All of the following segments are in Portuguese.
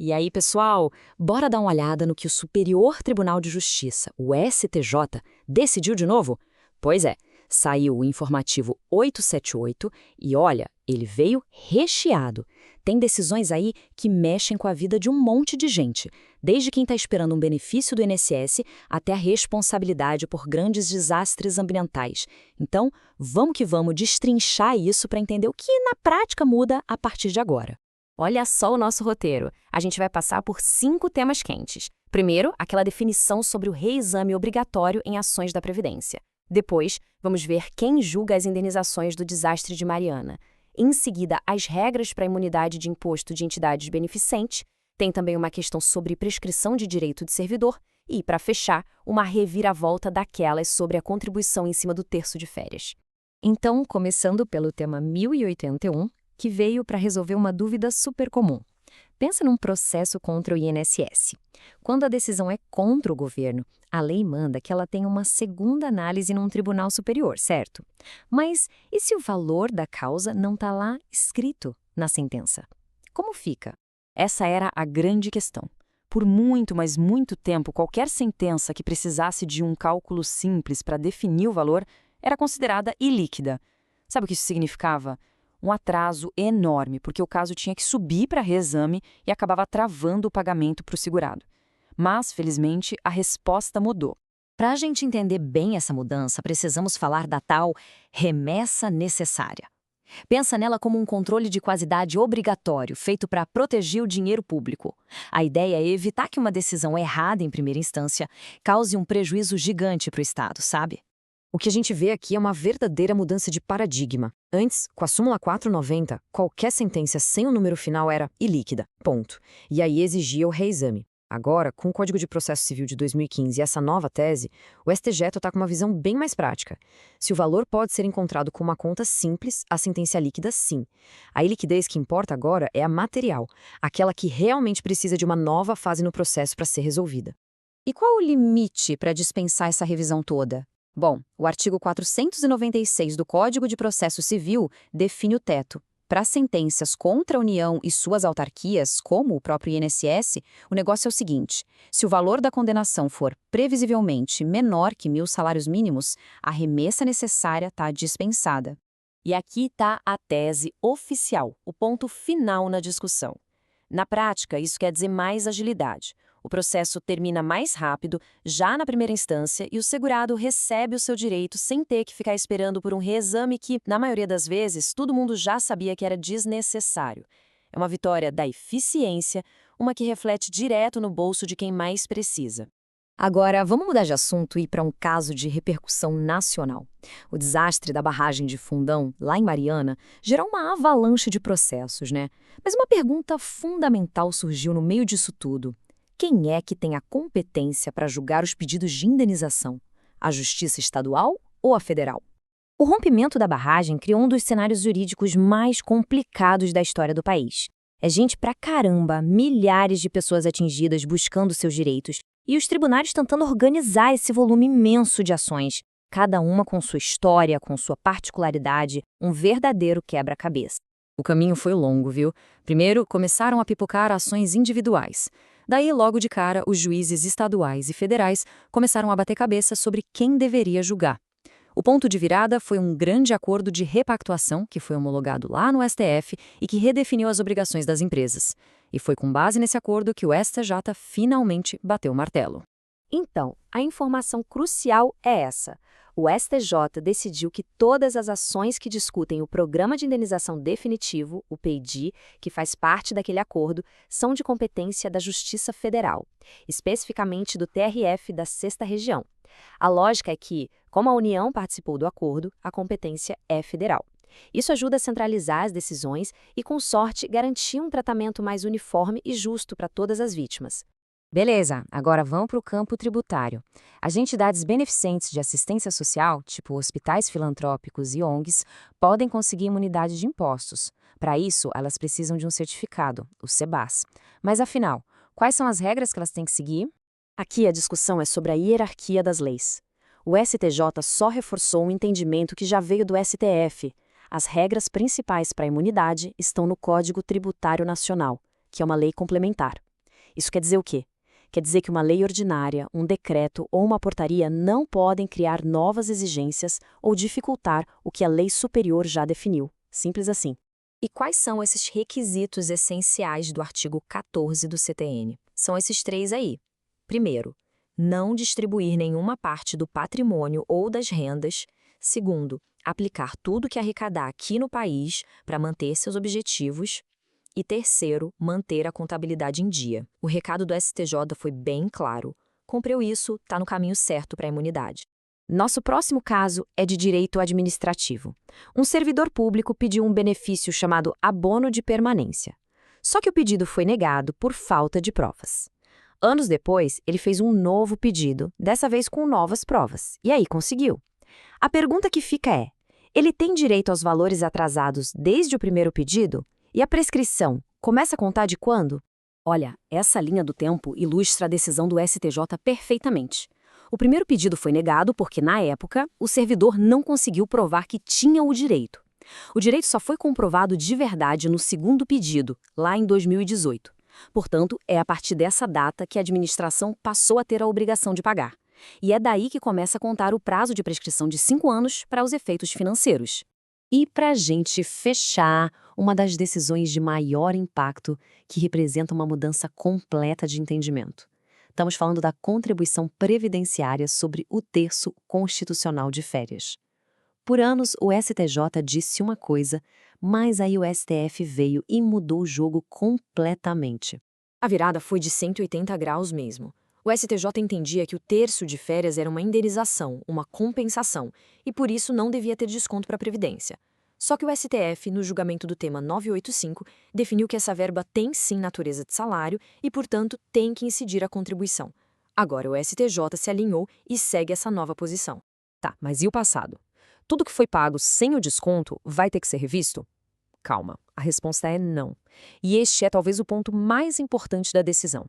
E aí, pessoal, bora dar uma olhada no que o Superior Tribunal de Justiça, o STJ, decidiu de novo? Pois é, saiu o informativo 878 e olha, ele veio recheado. Tem decisões aí que mexem com a vida de um monte de gente, desde quem está esperando um benefício do INSS até a responsabilidade por grandes desastres ambientais. Então, vamos que vamos destrinchar isso para entender o que na prática muda a partir de agora. Olha só o nosso roteiro. A gente vai passar por 5 temas quentes. Primeiro, aquela definição sobre o reexame obrigatório em ações da Previdência. Depois, vamos ver quem julga as indenizações do desastre de Mariana. Em seguida, as regras para a imunidade de imposto de entidades beneficentes. Tem também uma questão sobre prescrição de direito de servidor. E, para fechar, uma reviravolta daquelas sobre a contribuição em cima do terço de férias. Então, começando pelo tema 1081, que veio para resolver uma dúvida super comum. Pensa num processo contra o INSS. Quando a decisão é contra o governo, a lei manda que ela tenha uma segunda análise num tribunal superior, certo? Mas e se o valor da causa não está lá escrito na sentença? Como fica? Essa era a grande questão. Por muito, mas muito tempo, qualquer sentença que precisasse de um cálculo simples para definir o valor era considerada ilíquida. Sabe o que isso significava? Um atraso enorme, porque o caso tinha que subir para reexame e acabava travando o pagamento para o segurado. Mas, felizmente, a resposta mudou. Para a gente entender bem essa mudança, precisamos falar da tal remessa necessária. Pensa nela como um controle de quasidade obrigatório, feito para proteger o dinheiro público. A ideia é evitar que uma decisão errada em primeira instância cause um prejuízo gigante para o Estado, sabe? O que a gente vê aqui é uma verdadeira mudança de paradigma. Antes, com a súmula 490, qualquer sentença sem o número final era ilíquida, ponto. E aí exigia o reexame. Agora, com o Código de Processo Civil de 2015 e essa nova tese, o STJ está com uma visão bem mais prática. Se o valor pode ser encontrado com uma conta simples, a sentença é líquida sim. A iliquidez que importa agora é a material, aquela que realmente precisa de uma nova fase no processo para ser resolvida. E qual o limite para dispensar essa revisão toda? Bom, o artigo 496 do Código de Processo Civil define o teto. Para sentenças contra a União e suas autarquias, como o próprio INSS, o negócio é o seguinte: se o valor da condenação for previsivelmente menor que 1.000 salários mínimos, a remessa necessária está dispensada. E aqui está a tese oficial, o ponto final na discussão. Na prática, isso quer dizer mais agilidade. O processo termina mais rápido, já na primeira instância, e o segurado recebe o seu direito sem ter que ficar esperando por um reexame que, na maioria das vezes, todo mundo já sabia que era desnecessário. É uma vitória da eficiência, uma que reflete direto no bolso de quem mais precisa. Agora, vamos mudar de assunto e ir para um caso de repercussão nacional. O desastre da barragem de Fundão, lá em Mariana, gerou uma avalanche de processos, né? Mas uma pergunta fundamental surgiu no meio disso tudo. Quem é que tem a competência para julgar os pedidos de indenização? A Justiça Estadual ou a Federal? O rompimento da barragem criou um dos cenários jurídicos mais complicados da história do país. É gente pra caramba, milhares de pessoas atingidas buscando seus direitos e os tribunais tentando organizar esse volume imenso de ações, cada uma com sua história, com sua particularidade, um verdadeiro quebra-cabeça. O caminho foi longo, viu? Primeiro, começaram a pipocar ações individuais. Daí, logo de cara, os juízes estaduais e federais começaram a bater cabeça sobre quem deveria julgar. O ponto de virada foi um grande acordo de repactuação que foi homologado lá no STF e que redefiniu as obrigações das empresas. E foi com base nesse acordo que o STJ finalmente bateu o martelo. Então, a informação crucial é essa. O STJ decidiu que todas as ações que discutem o Programa de Indenização Definitivo, o PID, que faz parte daquele acordo, são de competência da Justiça Federal, especificamente do TRF da 6ª Região. A lógica é que, como a União participou do acordo, a competência é federal. Isso ajuda a centralizar as decisões e, com sorte, garantir um tratamento mais uniforme e justo para todas as vítimas. Beleza, agora vamos para o campo tributário. As entidades beneficentes de assistência social, tipo hospitais filantrópicos e ONGs, podem conseguir imunidade de impostos. Para isso, elas precisam de um certificado, o SEBAS. Mas afinal, quais são as regras que elas têm que seguir? Aqui a discussão é sobre a hierarquia das leis. O STJ só reforçou um entendimento que já veio do STF. As regras principais para a imunidade estão no Código Tributário Nacional, que é uma lei complementar. Isso quer dizer o quê? Quer dizer que uma lei ordinária, um decreto ou uma portaria não podem criar novas exigências ou dificultar o que a lei superior já definiu. Simples assim. E quais são esses requisitos essenciais do artigo 14 do CTN? São esses 3 aí. Primeiro, não distribuir nenhuma parte do patrimônio ou das rendas. Segundo, aplicar tudo que arrecadar aqui no país para manter seus objetivos. E terceiro, manter a contabilidade em dia. O recado do STJ foi bem claro. Cumpriu isso, está no caminho certo para a imunidade. Nosso próximo caso é de direito administrativo. Um servidor público pediu um benefício chamado abono de permanência. Só que o pedido foi negado por falta de provas. Anos depois, ele fez um novo pedido, dessa vez com novas provas. E aí conseguiu. A pergunta que fica é: ele tem direito aos valores atrasados desde o primeiro pedido? E a prescrição começa a contar de quando? Olha, essa linha do tempo ilustra a decisão do STJ perfeitamente. O primeiro pedido foi negado porque, na época, o servidor não conseguiu provar que tinha o direito. O direito só foi comprovado de verdade no segundo pedido, lá em 2018. Portanto, é a partir dessa data que a administração passou a ter a obrigação de pagar. E é daí que começa a contar o prazo de prescrição de 5 anos para os efeitos financeiros. E para a gente fechar, uma das decisões de maior impacto que representa uma mudança completa de entendimento. Estamos falando da contribuição previdenciária sobre o terço constitucional de férias. Por anos, o STJ disse uma coisa, mas aí o STF veio e mudou o jogo completamente. A virada foi de 180 graus mesmo. O STJ entendia que o terço de férias era uma indenização, uma compensação, e por isso não devia ter desconto para a Previdência. Só que o STF, no julgamento do tema 985, definiu que essa verba tem sim natureza de salário e, portanto, tem que incidir a contribuição. Agora o STJ se alinhou e segue essa nova posição. Tá, mas e o passado? Tudo que foi pago sem o desconto vai ter que ser revisto? Calma, a resposta é não. E este é talvez o ponto mais importante da decisão.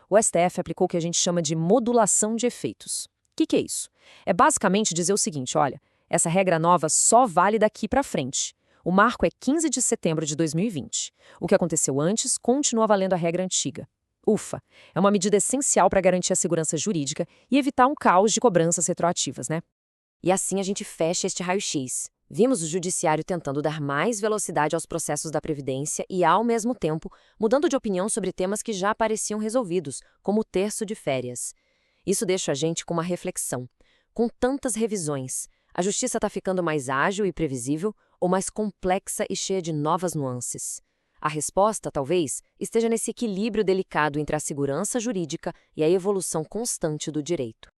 O STF aplicou o que a gente chama de modulação de efeitos. O que é isso? É basicamente dizer o seguinte, olha, essa regra nova só vale daqui para frente. O marco é 15 de setembro de 2020. O que aconteceu antes continua valendo a regra antiga. Ufa, é uma medida essencial para garantir a segurança jurídica e evitar um caos de cobranças retroativas, né? E assim a gente fecha este raio-x. Vimos o judiciário tentando dar mais velocidade aos processos da Previdência e, ao mesmo tempo, mudando de opinião sobre temas que já pareciam resolvidos, como o terço de férias. Isso deixa a gente com uma reflexão. Com tantas revisões, a justiça está ficando mais ágil e previsível ou mais complexa e cheia de novas nuances? A resposta, talvez, esteja nesse equilíbrio delicado entre a segurança jurídica e a evolução constante do direito.